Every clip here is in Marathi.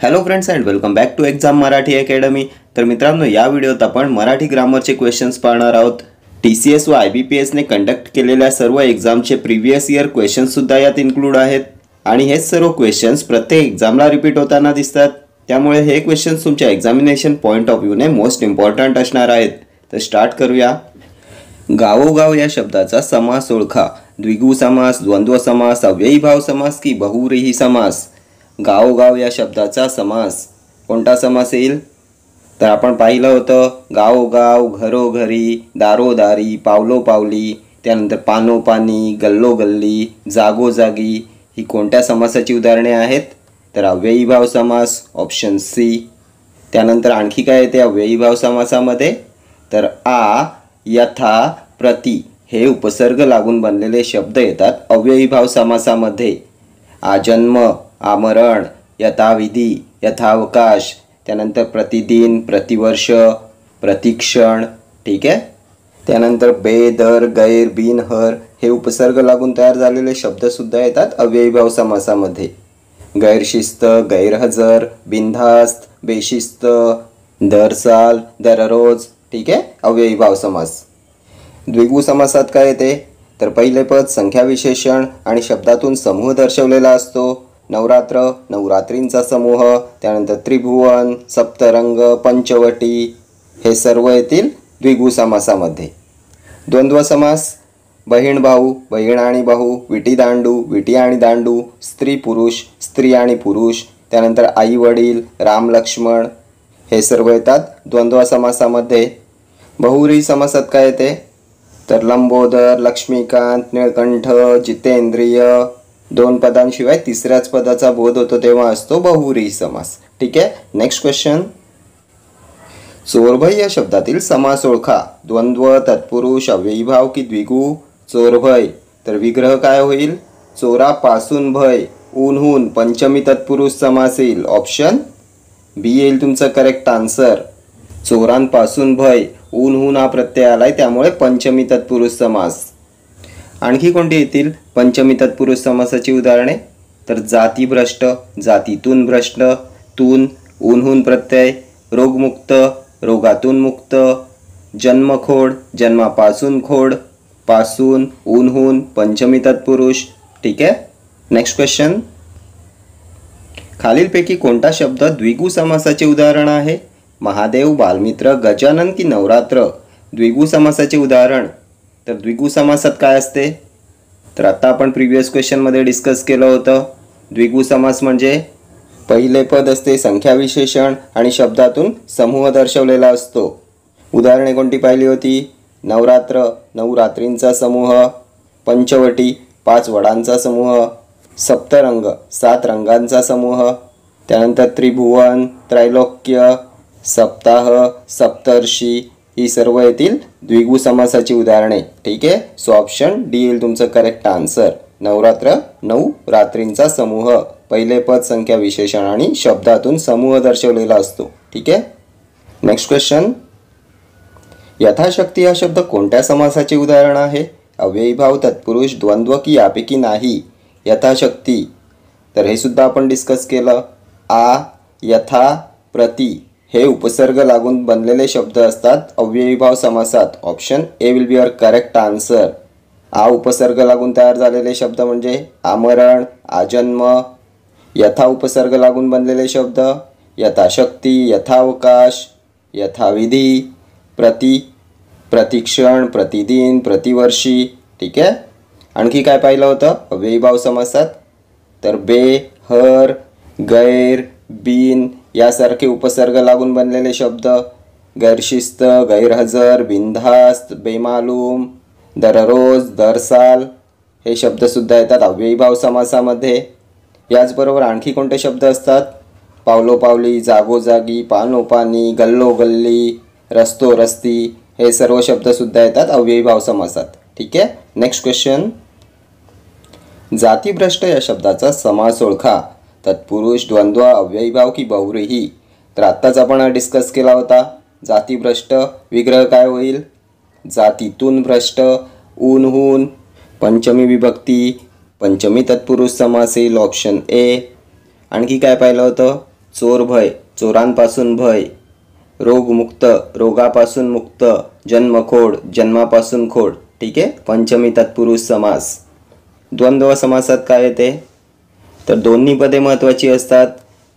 Hello friends and welcome back to exam Marathi academy. तर मित्रांनो, या व्हिडिओत आपण मराठी ग्रामरचे क्वेश्चन्स पाहणार आहोत। TCS व IBPS ने कंडक्ट केलेल्या सर्व एक्झामचे प्रीवियस इयर क्वेश्चन्स सुद्धा यात इन्क्लूड आहेत आणि हे सर्व क्वेश्चन्स प्रत्येक एक्झामला रिपीट होताना दिसतात। त्यामुळे हे क्वेश्चन्स तुमच्या एक्झामिनेशन पॉइंट ऑफ व्ह्यूने मोस्ट इम्पॉर्टंट असणार आहेत। तर स्टार्ट करूया। गावोगाव या शब्दाचा समास ओळखा। द्विगु समास, द्वंद्व समास, अव्ययीभाव समास की बहुव्रीही समास। गावोगाव या शब्दाचा समास कोणता समास येईल? तर आपण पाहिलं होतं गावोगाव, घरोघरी, दारोदारी, पावलोपावली, त्यानंतर पानोपानी, गल्लोगल्ली, जागोजागी ही कोणत्या समासाची उदाहरणे आहेत? तर अव्ययीभाव समास, ऑप्शन सी। त्यानंतर आणखी काय येते अव्ययीभाव समासामध्ये? तर आ, यथा, प्रति हे उपसर्ग लागून बनलेले शब्द येतात अव्ययीभाव समासामध्ये। आजन्म, आमरण, यथाविधी, यथावकाश, त्यानंतर प्रतिदिन, प्रतिवर्ष, प्रतिक्षण, ठीक आहे। त्यानंतर बे, दर, गैर, बिन, हर हे उपसर्ग लागून तयार झालेले शब्द सुद्धा येतात अव्ययीभाव समासामध्ये। गैरशिस्त, गैरहजर, बिनधास्त, बेशिस्त, दरसाल, दररोज, ठीक आहे, अव्ययीभाव समास। द्विगु समासात काय येते? तर पहिले पद संख्या विशेषण आणि शब्दातून समूह दर्शवलेला असतो। नवरात्र, नवरात्रींचा समूह, त्यानंतर त्रिभुवन, सप्तरंग, पंचवटी हे सर्व येतील द्विगु समासामध्ये। द्वंद्व समास बहीण भाऊ, बहीण आणि भाऊ, विटी दांडू, विटी आणि दांडू, स्त्री पुरुष, स्त्री आणि पुरुष, त्यानंतर आई वडील, राम लक्ष्मण हे सर्व येतात द्वंद्व समासामध्ये। बहुव्रीही समासात काय येते? तर लंबोदर, लक्ष्मीकांत, निळकंठ, जितेंद्रिय दोन पदांशिवाय तिसऱ्याच पदाचा बोध होतो तेव्हा असतो बहुव्रीही समास, ठीक आहे। नेक्स्ट क्वेश्चन, चोरभय या शब्दातील समास ओळखा। द्वंद्व, तत्पुरुष, अव्ययीभाव की द्विगु? चोरभय तर विग्रह काय होईल? चोरापासून भय, ऊनहून, पंचमी तत्पुरुष समास येईल, ऑप्शन बी येईल तुमचं करेक्ट आन्सर। चोरांपासून भय, ऊनहून हा प्रत्यय आलाय त्यामुळे पंचमी तत्पुरुष समास। आणखी कोणती येतील पंचमी तत्पुरुष समासाची उदाहरणे? तर जातीभ्रष्ट, जातीतून भ्रष्ट, तून, ऊनहून प्रत्यय, रोगमुक्त, रोगातून मुक्त, जन्मखोड, जन्मापासून खोड, पासून, ऊनहून, पंचमी तत्पुरुष, ठीक आहे। नेक्स्ट क्वेश्चन, खालीलपैकी कोणता शब्द द्विगु समासाचे उदाहरण आहे? महादेव, बालमित्र, गजानन की नवरात्र? द्विगु समासाचे उदाहरण तर द्विगु समासात काय असते? तर आता आपण प्रीवियस क्वेश्चनमध्ये डिस्कस केलं होतं। द्विगु समास म्हणजे पहिले पद असते संख्या विशेषण आणि शब्दातून समूह दर्शवलेला असतो। उदाहरणे कोणती पाहिली होती? नवरात्र, नवरात्रींचा समूह, पंचवटी, 5 वडांचा समूह, सप्तरंग, 7 रंगांचा समूह, त्यानंतर त्रिभुवन, त्रैलोक्य, सप्ताह, सप्तर्षी ही सर्व येतील द्विगु समासाची उदाहरणे, ठीक आहे। सो ऑप्शन डी येईल तुमचं करेक्ट आन्सर। नवरात्र, 9 रात्रींचा समूह, पहिले पद संख्या विशेषण आणि शब्दातून समूह दर्शवलेला असतो, ठीक आहे। नेक्स्ट क्वेश्चन, यथाशक्ती हा शब्द कोणत्या समासाचे उदाहरण आहे? अव्ययीभाव, तत्पुरुष, द्वंद्व की यापैकी नाही? यथाशक्ती तर हे सुद्धा आपण डिस्कस केलं। आ, यथा, प्रति हे उपसर्ग लागून बनलेले शब्द असतात अव्ययीभाव समासात, option A will be your correct answer. आ उपसर्ग लागून तयार झालेले शब्द म्हणजे आमरण, आजन्म, यथा उपसर्ग लागून बनलेले शब्द यथाशक्ती, यथावकाश, यथाविधी, प्रति, प्रतिक्षण, प्रतिदिन, प्रतिवर्षी, ठीक आहे। आणखी काय पाहिलं होतं अव्ययीभाव समासात? तर बे, हर, गैर, बिन यासारखे उपसर्ग लागून बनलेले शब्द गैरशिस्त, गैरहजर, बिनधास्त, बेमालूम, दररोज, दरसाल हे शब्द सुद्धा येतात अव्ययीभाव समासामध्ये। याचबरोबर आणखी कोणते शब्द असतात? पावलोपावली, जागोजागी, पानोपानी, गल्लोगल्ली, रस्तोरस्ती हे सर्व शब्द सुद्धा येतात अव्ययीभाव समासात, ठीक आहे। नेक्स्ट क्वेश्चन, जातीभ्रष्ट या शब्दाचा समास ओळखा। तत्पुरुष, द्वंद्व, अव्ययीभाव की बहुव्रीही? तर आत्ताच आपण डिस्कस केला होता। जातीभ्रष्ट विग्रह काय होईल? जातीतून भ्रष्ट, ऊनहून, पंचमी विभक्ती, पंचमी तत्पुरुष समास येईल, ऑप्शन ए। आणखी काय पाहिलं होतं? चोरभय, चोरांपासून भय, रोगमुक्त, रोगापासून मुक्त, जन्मखोड, जन्मापासून खोड. ठीक आहे. पंचमी तत्पुरुष समास. द्वंद्व समासात काय येते? तर दोन्ही पदे महत्त्वाची असतात.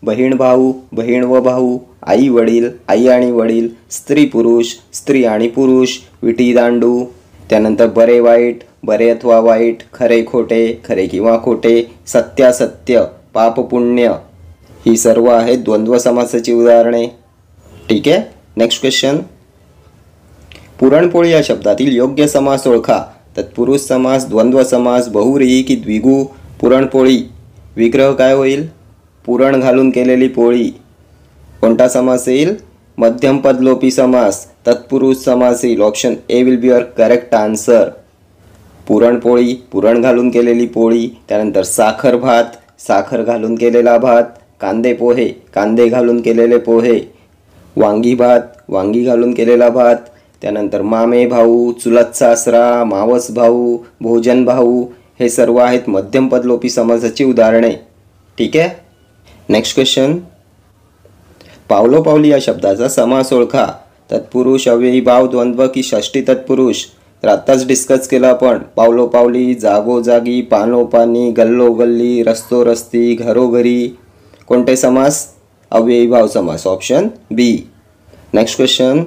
बहीण भाऊ, बहीण व भाऊ, आई वडील, आई आणि वडील, स्त्री पुरुष, स्त्री आणि पुरुष, विटी दांडू. त्यानंतर बरे वाईट, बरे अथवा वाईट, खरे खोटे, खरे किंवा खोटे, सत्यासत्य, पाप पुण्य. ही सर्व आहेत द्वंद्व समासाची उदाहरणे. ठीक आहे. Next question. पुरणपोळी या शब्दातील योग्य समास ओळखा. तत्पुरुष समास, द्वंद्व समास, बहुव्रीही की द्विगु. पुरणपोळी विग्रह काय होईल? पुरण घालून केलेली पोळी. कोणता समास येईल? मध्यम पदलोपी समास. तत्पुरुष समास येईल. Option A will be your correct answer. Puranpoli, पुरण घालून केलेली पोळी. त्यानंतर साखर भात, साखर घालून केलेला भात. कांदे पोहे, कांदे घालून केलेले पोहे. वांगी भात, वांगी घालून केलेला भात. त्यानंतर मामे भाऊ, चुलत सासरा, मावस भाऊ, भोजन भाऊ. हे सर्व आहेत मध्यम पदलोपी समासाची उदाहरणे. ठीक आहे. Next question. पावलोपावली या शब्दाचा समास ओळखा. तत्पुरुष, अव्ययी भाव, द्वंद्व की षष्टी तत्पुरुष. तर आत्ताच डिस्कस केलं आपण. पावलोपावली, जागोजागी, पानोपानी, गल्लोगल्ली, रस्तोरस्ती, घरोघरी. कोणते समास? अव्ययी भाव समास. Option B. Next question.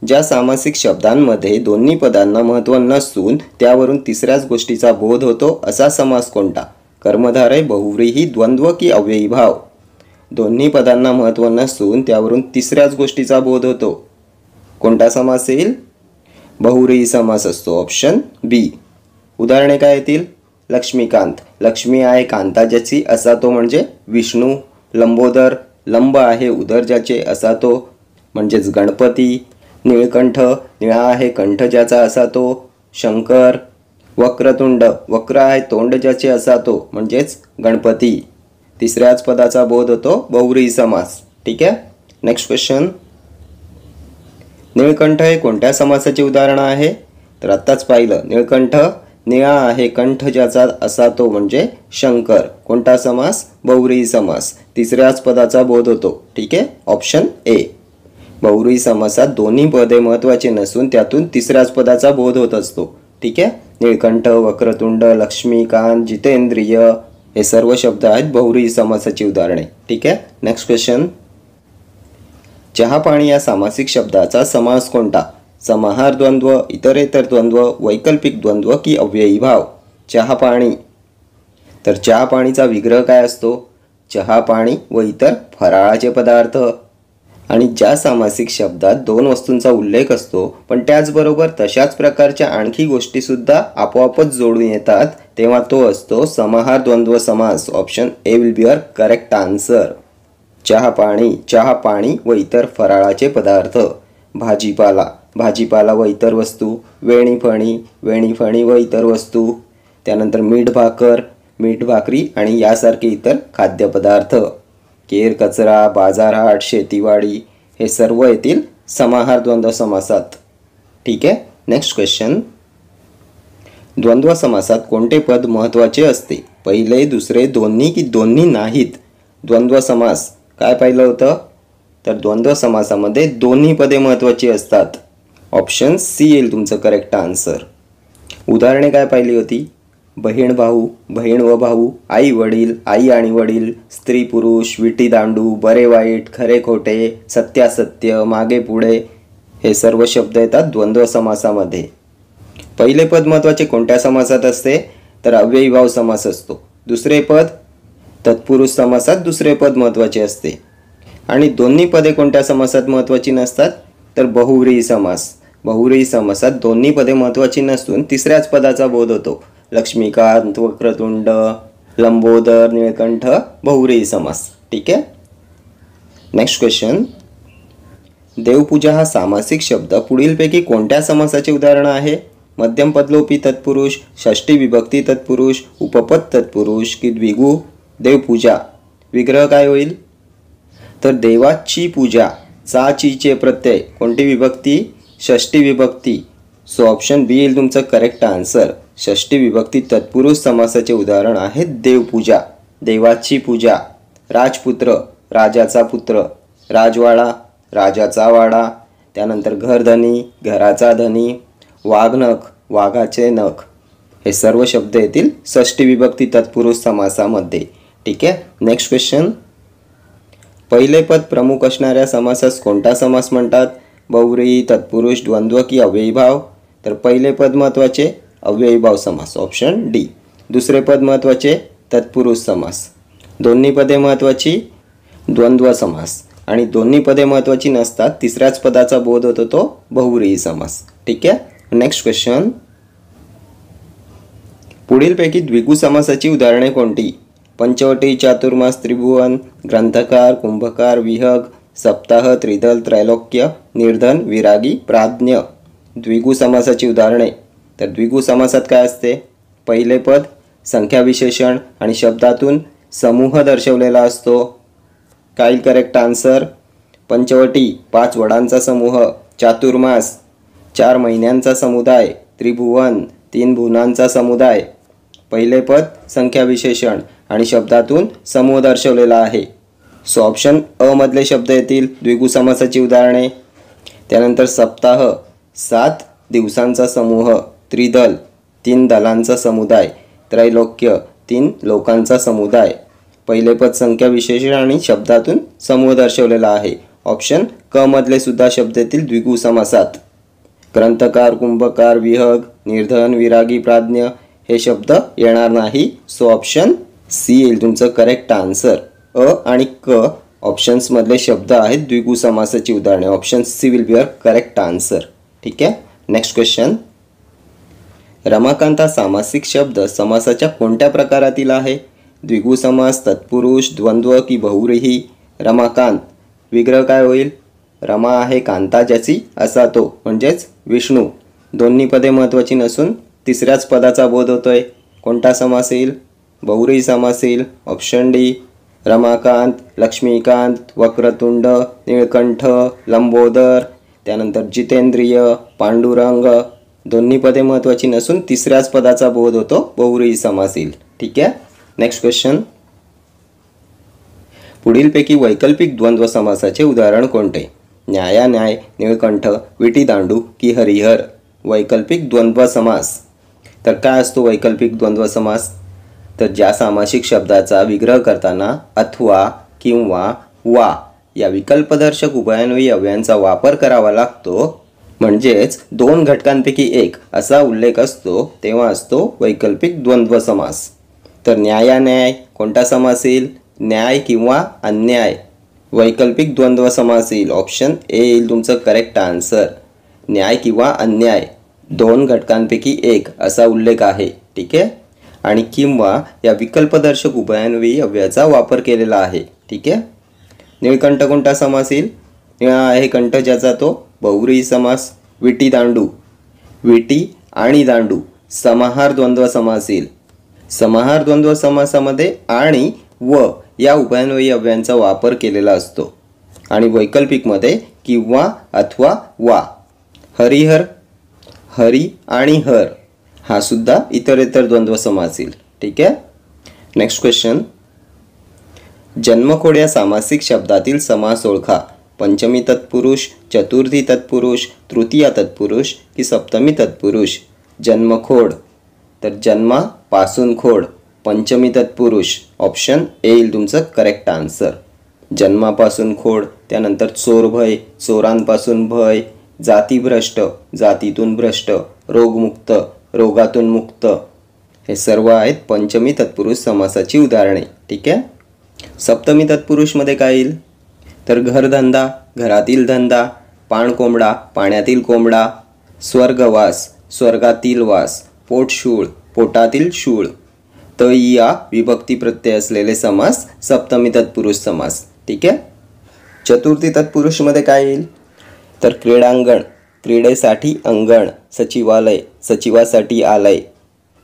ज्या सामासिक शब्दांमध्ये दोन्ही पदांना महत्त्व नसून त्यावरून तिसऱ्याच गोष्टीचा बोध होतो असा समास कोणता? कर्मधारय, बहुव्रीही, द्वंद्व की अव्ययी भाव. दोन्ही पदांना महत्त्व नसून त्यावरून तिसऱ्याच गोष्टीचा बोध होतो. कोणता समास येईल? बहुव्रीही समास असतो. ऑप्शन बी. उदाहरणे काय येतील? लक्ष्मीकांत, लक्ष्मी आहे कांता ज्याची असा तो म्हणजे विष्णू. लंबोदर, लंब आहे उदर ज्याचे असा तो म्हणजेच गणपती. निळकंठ, निळा आहे कंठ ज्याचा असा तो शंकर. वक्रतुंड, वक्र आहे तोंड ज्याचे असा तो म्हणजेच गणपती. तिसऱ्याच पदाचा बोध होतो. बहुव्रीही समास. ठीक आहे. Next question. निळकंठ हे कोणत्या समासाचे उदाहरण आहे? तर आत्ताच पाहिलं. निळकंठ, निळा आहे कंठ ज्याचा असा तो म्हणजे शंकर. कोणता समास? बहुव्रीही समास. तिसऱ्याच पदाचा बोध होतो. ठीक आहे. Option A. बहुव्रीही समासात दोन्ही पदे महत्त्वाचे नसून त्यातून तिसऱ्याच पदाचा बोध होत असतो. ठीक आहे. निळकंठ, वक्रतुंड, लक्ष्मीकांत, जितेंद्रिय हे सर्व शब्द आहेत बहुव्रीही समासाची उदाहरणे. ठीक आहे. Next question. चहा पाणी या सामासिक शब्दाचा समास कोणता? समाहार द्वंद्व, इतरेतर द्वंद्व, वैकल्पिक द्वंद्व की अव्ययी भाव. चहा पाणी. तर चहा पाणीचा विग्रह काय असतो? चहा पाणी व इतर फराळाचे पदार्थ. आणि ज्या सामासिक शब्दात दोन वस्तूंचा उल्लेख असतो पण त्याचबरोबर तशाच प्रकारच्या आणखी गोष्टीसुद्धा आपोआपच जोडून येतात तेव्हा तो असतो समाहार द्वंद्व समास. Option A will be your correct answer. चहा पाणी, चहा पाणी व इतर फराळाचे पदार्थ. भाजीपाला, भाजीपाला व इतर वस्तू. वेणी फणी, वेणी फणी व इतर वस्तू. त्यानंतर मीठ भाकर, मीठ भाकरी आणि यासारखे इतर खाद्यपदार्थ. केर कचरा, बाजारहाट, शेतीवाडी हे सर्व येतील समाहार द्वंद्व समासात. ठीक आहे. Next question. द्वंद्व समासात कोणते पद महत्त्वाचे असते? पहिले, दुसरे, दोन्ही की दोन्ही नाहीत? द्वंद्व समास काय पाहिलं होतं? तर द्वंद्व समासामध्ये दोन्ही पदे महत्त्वाची असतात. ऑप्शन सी येईल तुमचं करेक्ट आन्सर. उदाहरणे काय पाहिली होती? बहीण भाऊ, बहीण व भाऊ, आई वडील, आई आणि वडील, स्त्री पुरुष, विटी दांडू, बरे वाईट, खरे खोटे, सत्यासत्य, मागे पुढे हे सर्व शब्द येतात द्वंद्व समासामध्ये. पहिले पद महत्त्वाचे कोणत्या समासात असते? तर अव्ययी भाव समास असतो. दुसरे पद तत्पुरुष समासात दुसरे पद महत्त्वाचे असते. आणि दोन्ही पदे कोणत्या समासात महत्त्वाची नसतात? तर बहुव्रीही समास. बहुव्रीही समासात दोन्ही पदे महत्त्वाची नसून तिसऱ्याच पदाचा बोध होतो. लक्ष्मीकांत, वक्रतुंड, लंबोदर, निळकंठ बहुव्रीही समास. ठीक आहे. Next question. देवपूजा हा सामासिक शब्द पुढीलपैकी कोणत्या समासाचे उदाहरण आहे? मध्यम पदलोपी तत्पुरुष, षष्टी विभक्ती तत्पुरुष, उपपद तत्पुरुष की द्विगु. देवपूजा विग्रह काय होईल? तर देवाची पूजा, चाचीचे प्रत्यय. कोणती विभक्ती? षष्टी विभक्ती. सो ऑप्शन बी येईल तुमचं करेक्ट आन्सर. षष्टी विभक्ती तत्पुरुष समासाचे उदाहरण आहे देवपूजा, देवाची पूजा. राजपुत्र राजाचा पुत्र, राजवाडा राजाचा वाडा, त्यानंतर घरधनी घराचा धनी, वाघनख वाघाचे नख, हे सर्व शब्द येतील षष्टी विभक्ती तत्पुरुष समासामध्ये. ठीक आहे. नेक्स्ट क्वेश्चन, पहिले पद प्रमुख असणाऱ्या समासास कोणता समास म्हणतात? बहुव्रीही, तत्पुरुष, द्वंद्व की अव्ययीभाव? तर पहिले पद महत्त्वाचे अव्ययीभाव समास, ऑप्शन डी. दुसरे पद महत्त्वाचे तत्पुरुष समास, दोन्ही पदे महत्त्वाची द्वंद्व समास, आणि दोन्ही पदे महत्त्वाची नसतात, तिसऱ्याच पदाचा बोध होतो तो बहुव्रीही समास. ठीक आहे. नेक्स्ट क्वेश्चन, पुढीलपैकी द्विगु समासाची उदाहरणे कोणती? पंचवटी, चातुर्मास, त्रिभुवन, ग्रंथकार, कुंभकार, विहग, सप्ताह, त्रिदल, त्रैलोक्य, निर्धन, विरागी, प्राज्ञ. द्विगु समासाची उदाहरणे. तर द्विगु समासात काय असते? पहिले पद संख्या विशेषण आणि शब्दातून समूह दर्शवलेला असतो. काय करेक्ट आन्सर? पंचवटी 5 वडांचा समूह, चातुर्मास 4 महिन्यांचा समुदाय, त्रिभुवन 3 भुवनांचा समुदाय. पहिले पद संख्या विशेषण आणि शब्दातून समूह दर्शवलेला आहे. सो ऑप्शन अ मधले शब्द येतील द्विगु समासाची उदाहरणे. त्यानंतर सप्ताह 7 दिवसांचा समूह, त्रिदल 3 दलांचा समुदाय, त्रैलोक्य 3 लोकांचा समुदाय. पहिले पद संख्या विशेषण आणि शब्दातून समूह दर्शवलेला आहे. ऑप्शन क मधले सुद्धा शब्द येतील द्विगु समासात. ग्रंथकार, कुंभकार, विहग, निर्धन, विरागी, प्राज्ञ हे शब्द येणार नाही. सो ऑप्शन सी येईल तुमचं करेक्ट आन्सर. अ आणि क ऑप्शन्स मधले शब्द आहेत द्विगु समासाची उदाहरणे. Option C will be a correct answer. ठीक आहे. नेक्स्ट क्वेश्चन, रमाकांत हा सामासिक शब्द समासाच्या कोणत्या प्रकारातील आहे? द्विगु समास, तत्पुरुष, द्वंद्व की बहुव्रीही? रमाकांत विग्रह काय होईल? रमा आहे कांता ज्याची, असा तो म्हणजेच विष्णू. दोन्ही पदे महत्त्वाची नसून तिसऱ्याच पदाचा बोध होतोय. कोणता समास येईल? बहुव्रीही समास येईल. Option D. रमाकांत, लक्ष्मीकांत, वक्रतुंड, निळकंठ, लंबोदर, त्यानंतर जितेंद्रिय, पांडुरंग. दोन्ही पदे महत्त्वाची नसून तिसऱ्याच पदाचा बोध होतो, बहुव्रीही समास येईल. ठीक आहे. नेक्स्ट क्वेश्चन, पुढीलपैकी वैकल्पिक द्वंद्व समासाचे उदाहरण कोणते? न्यायान्याय, निळकंठ, विटीदांडू की हरिहर? वैकल्पिक द्वंद्व समास. तर काय असतो वैकल्पिक द्वंद्व समास? तर ज्या सामासिक शब्दाचा विग्रह करताना अथवा किंवा वा या विकल्पदर्शक उभयान्वयी अव्ययांचा वापर करावा लागतो, म्हणजेच 2 घटकांपैकी एक असा उल्लेख असतो, तेव्हा असतो वैकल्पिक द्वंद्व समास. तर न्यायान्याय कोणता समास येईल? न्याय किंवा अन्याय. वैकल्पिक द्वंद्व समास येईल. ऑप्शन ए येईल तुमचं करेक्ट आन्सर. न्याय किंवा अन्याय 2 घटकांपैकी एक असा उल्लेख आहे. ठीक आहे. आणि किंवा या विकल्पदर्शक उभयान्वयी अव्ययाचा वापर केलेला आहे. ठीक आहे. निळकंठ कोणता समास येईल? निळा आहे कंठ ज्याचा, तो बहुव्रीही समास. विटी दांडू, विटी आणि दांडू समाहार द्वंद्व समास येईल. समाहार द्वंद्व समासामध्ये आणि व या उभयान्वयी अव्ययांचा वापर केलेला असतो. आणि वैकल्पिकमध्ये किंवा अथवा वा. हरिहर, हरी आणि हर हा सुद्धा इतरेतर द्वंद्व समास येईल. ठीक आहे. नेक्स्ट क्वेश्चन, जन्मखोड या सामासिक शब्दातील समास ओळखा. पंचमी तत्पुरुष, चतुर्थी तत्पुरुष, तृतीया तत्पुरुष की सप्तमी तत्पुरुष? जन्मखोड. तर जन्मापासून खोड, पंचमी तत्पुरुष. ऑप्शन ए येईल तुमचं करेक्ट आन्सर. जन्मापासून खोड. त्यानंतर चोरभय, चोरांपासून भय, जातीभ्रष्ट, जातीतून भ्रष्ट, रोगमुक्त, रोगातून मुक्त. हे सर्व आहेत पंचमी तत्पुरुष समासाची उदाहरणे. ठीक आहे. सप्तमी तत्पुरुषमध्ये काय येईल? तर घरधंदा, घरातील धंदा, पाणकोंबडा, पाण्यातील कोंबडा, स्वर्गवास, स्वर्गातील वास, पोटशूळ, पोटातील शूळ. तर या विभक्ती प्रत्यय असलेले समास सप्तमी तत्पुरुष समास. ठीक आहे. चतुर्थी तत्पुरुषमध्ये काय येईल? तर क्रीडांगण, क्रीडेसाठी अंगण, सचिवालय, सचिवासाठी आलय,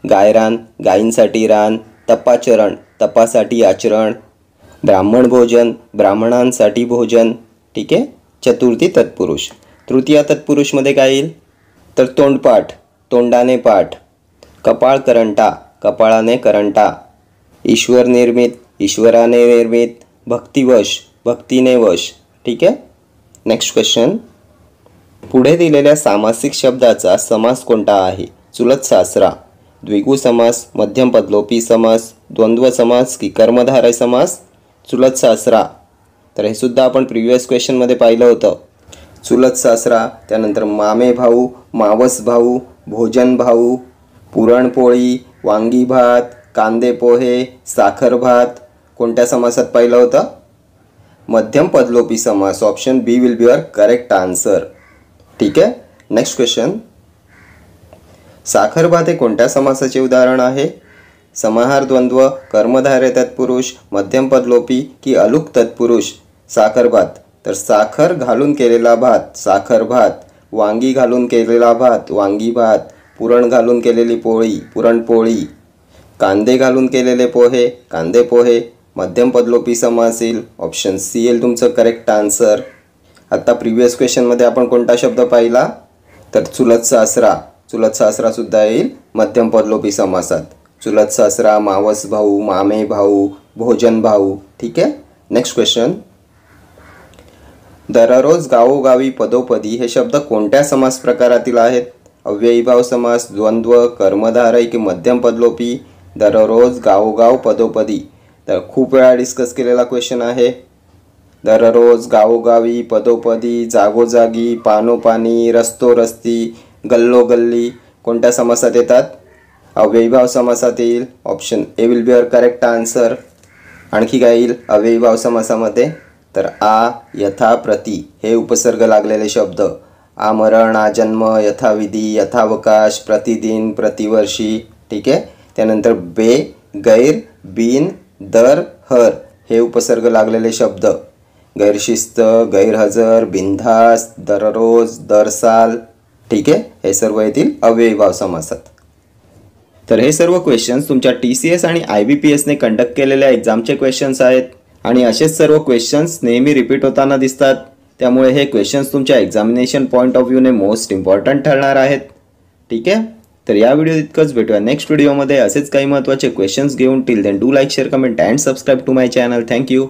गायरान, गायींसाठी रान, तपाचरण, तपासाठी आचरण, ब्राह्मण भोजन, ब्राह्मणांसाठी भोजन. ठीक आहे. चतुर्थी तत्पुरुष. तृतीया तत्पुरुषमध्ये काय येईल? तर तोंडपाठ, तोंडाने पाठ, कपाळ करंटा, कपाळाने करंटा, ईश्वर निर्मित, ईश्वराने निर्मित, भक्तिवश, भक्तीने वश. ठीक आहे. Next question. पुढे दिलेल्या सामासिक शब्दाचा समास कोणता आहे? चुलत सासरा, द्विगु समास, मध्यम पदलोपी समास, द्वंद्व समास की कर्मधारय समास? चुलत सासरा. तर हे सुद्धा आपण प्रिव्हियस क्वेश्चनमध्ये पाहिलं होतं. चुलत सासरा, त्यानंतर मामे भाऊ, मावस भाऊ, भोजन भाऊ, पुरणपोळी, वांगी भात, कांदे पोहे, साखर भात कोणत्या समासात पाहिलं होतं? मध्यम पदलोपी समास. Option B will be your correct answer. ठीक आहे. Next question. साखर भात हे कोणत्या समासाचे उदाहरण आहे? समाहार द्वंद्व, कर्मधारय तत्पुरुष, मध्यम पदलोपी की अलुक तत्पुरुष? साखर भात. तर साखर घालून केलेला भात साखर भात, वांगी घालून केलेला भात वांगी भात, पुरण घालून केलेली पोळी पुरणपोळी, कांदे घालून केलेले पोहे कांदे पोहे. मध्यम पदलोपी समास येईल. ऑप्शन सी येईल तुमचं करेक्ट आन्सर. आता प्रिव्हियस क्वेश्चनमध्ये आपण कोणता शब्द पाहिला? तर चुलत सासरा. चुलत सासरा सुद्धा येईल मध्यम पदलोपी समासात. चुलत सासरा, मावस भाऊ, मामे भाऊ, भोजन भाऊ. ठीक आहे. Next question. दररोज गावोगावी पदोपदी हे शब्द कोणत्या समास प्रकारातील आहेत? अव्ययीभाव समास, द्वंद्व, कर्मधारय की मध्यम पदलोपी? दररोज गावोगाव पदोपदी. तर खूप वेळा डिस्कस केलेला क्वेश्चन आहे. दररोज, गावोगावी, पदोपदी, जागोजागी, पानोपानी, रस्तोरस्ती, गल्लोगल्ली कोणत्या समासात येतात? अव्ययीभाव समासात येईल. Option A will be your correct answer. आणखी काय येईल अव्ययीभाव समासामध्ये? तर आ, यथा, प्रति हे उपसर्ग लागलेले शब्द. आमरण, आजन्म, यथाविधी, यथावकाश, प्रतिदिन, प्रतिवर्षी. ठीक आहे. त्यानंतर बे, गैर, बिन, दर, हर हे उपसर्ग लागलेले शब्द. गैरशिस्त, गैरहजर, बिनधास्त, दररोज, दर साल. ठीक आहे. हे सर्व येतील अव्ययीभाव समासात. तर हे सर्व क्वेश्चन्स तुमच्या TCS आणि IBPSने कंडक्ट केलेल्या एक्झामचे क्वेश्चन्स आहेत आणि असेच सर्व क्वेश्चन्स नेहमी रिपीट होताना दिसतात. त्यामुळे हे क्वेश्चन्स तुमच्या एक्झामिनेशन पॉईंट ऑफ व्ह्यूने मोस्ट इम्पॉर्टंट ठरणार आहेत. ठीक आहे. तर या व्हिडिओ इतकंच. भेटूया नेक्स्ट व्हिडिओमध्ये असेच काही महत्त्वाचे क्वेश्चन्स घेऊन. Till then do like, share, comment and subscribe to my channel. Thank you.